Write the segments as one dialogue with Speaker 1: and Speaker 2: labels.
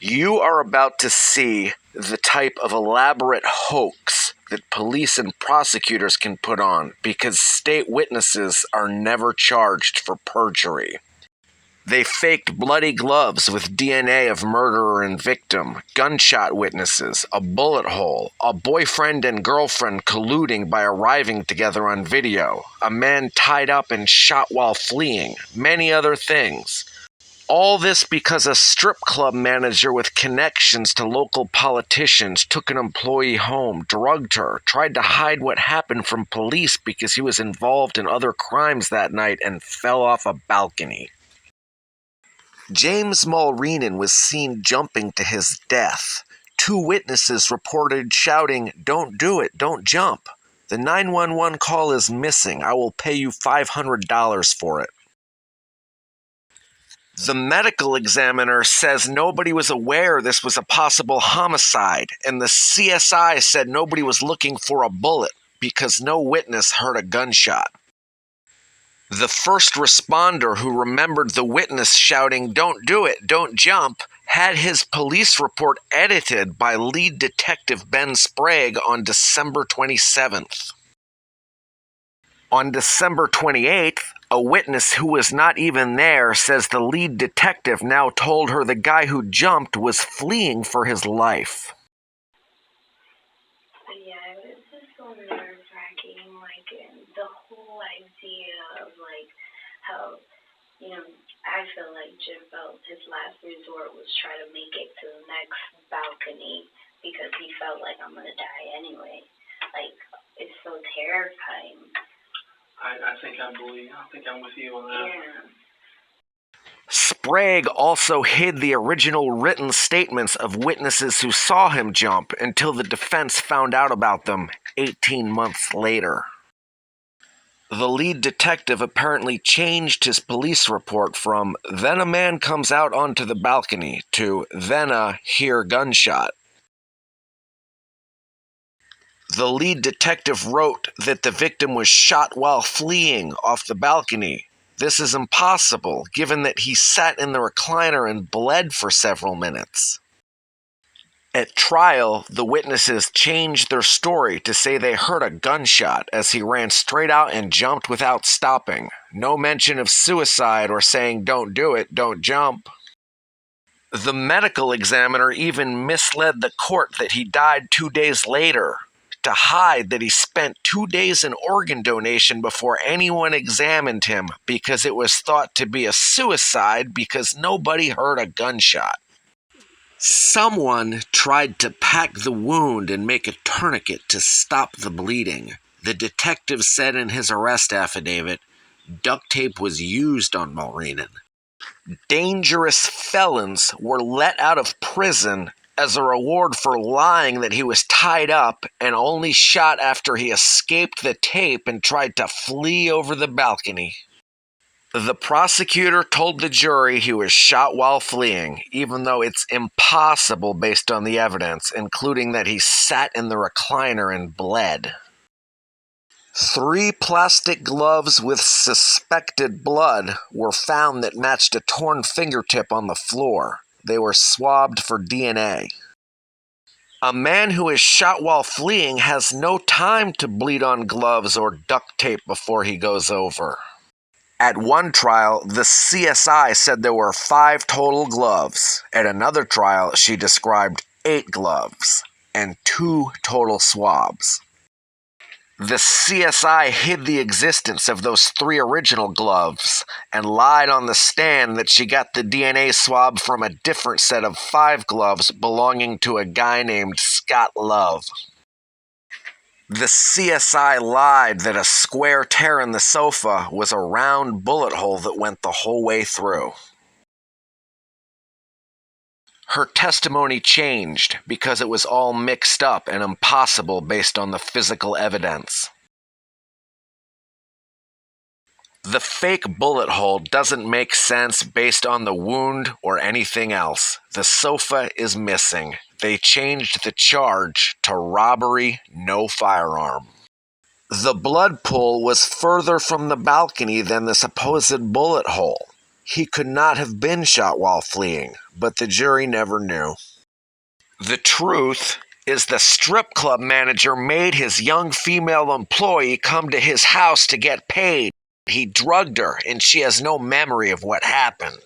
Speaker 1: You are about to see the type of elaborate hoax that police and prosecutors can put on because state witnesses are never charged for perjury. They faked bloody gloves with DNA of murderer and victim, gunshot witnesses, a bullet hole, a boyfriend and girlfriend colluding by arriving together on video, a man tied up and shot while fleeing, many other things. All this because a strip club manager with connections to local politicians took an employee home, drugged her, tried to hide what happened from police because he was involved in other crimes that night, and fell off a balcony. James Mulrenin was seen jumping to his death. 2 witnesses reported shouting, "Don't do it, don't jump. The 911 call is missing. I will pay you $500 for it." The medical examiner says nobody was aware this was a possible homicide, and the CSI said nobody was looking for a bullet because no witness heard a gunshot. The first responder who remembered the witness shouting, "Don't do it, don't jump," had his police report edited by lead detective Ben Sprague on December 27th. On December 28th, a witness who was not even there says the lead detective now told her the guy who jumped was fleeing for his life.
Speaker 2: Yeah, it was just so nerve-wracking, the whole idea of, how, I feel like Jim felt his last resort was try to make it to the next balcony because he felt like, I'm going to die anyway. It's so terrifying.
Speaker 3: I think I'm with you on that.
Speaker 2: Yeah.
Speaker 1: Sprague also hid the original written statements of witnesses who saw him jump until the defense found out about them 18 months later. The lead detective apparently changed his police report from "then a man comes out onto the balcony" to "then a hear gunshot." The lead detective wrote that the victim was shot while fleeing off the balcony. This is impossible, given that he sat in the recliner and bled for several minutes. At trial, the witnesses changed their story to say they heard a gunshot as he ran straight out and jumped without stopping. No mention of suicide or saying, "Don't do it, don't jump." The medical examiner even misled the court that he died 2 days later, to hide that he spent 2 days in organ donation before anyone examined him because it was thought to be a suicide because nobody heard a gunshot. Someone tried to pack the wound and make a tourniquet to stop the bleeding. The detective said in his arrest affidavit, duct tape was used on Mulrenin. Dangerous felons were let out of prison as a reward for lying that he was tied up and only shot after he escaped the tape and tried to flee over the balcony. The prosecutor told the jury he was shot while fleeing, even though it's impossible based on the evidence, including that he sat in the recliner and bled. 3 plastic gloves with suspected blood were found that matched a torn fingertip on the floor. They were swabbed for DNA. A man who is shot while fleeing has no time to bleed on gloves or duct tape before he goes over. At one trial, the CSI said there were 5 total gloves. At another trial, she described 8 gloves and 2 total swabs. The CSI hid the existence of those 3 original gloves and lied on the stand that she got the DNA swab from a different set of 5 gloves belonging to a guy named Scott Love. The CSI lied that a square tear in the sofa was a round bullet hole that went the whole way through. Her testimony changed because it was all mixed up and impossible based on the physical evidence. The fake bullet hole doesn't make sense based on the wound or anything else. The sofa is missing. They changed the charge to robbery, no firearm. The blood pool was further from the balcony than the supposed bullet hole. He could not have been shot while fleeing. but the jury never knew. The truth is the strip club manager made his young female employee come to his house to get paid. He drugged her, and she has no memory of what happened.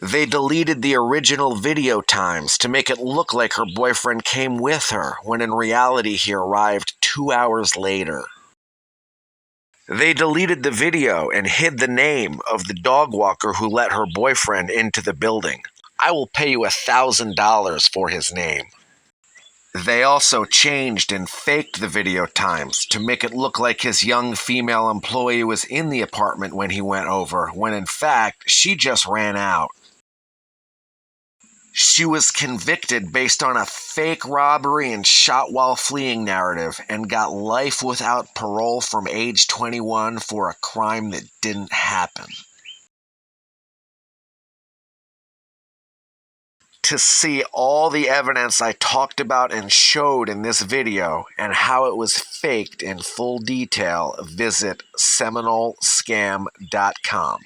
Speaker 1: They deleted the original video times to make it look like her boyfriend came with her, when in reality he arrived 2 hours later. They deleted the video and hid the name of the dog walker who let her boyfriend into the building. I will pay you $1,000 for his name. They also changed and faked the video times to make it look like his young female employee was in the apartment when he went over, when in fact she just ran out. She was convicted based on a fake robbery and shot while fleeing narrative and got life without parole from age 21 for a crime that didn't happen. To see all the evidence I talked about and showed in this video and how it was faked in full detail, visit SeminoleScam.com.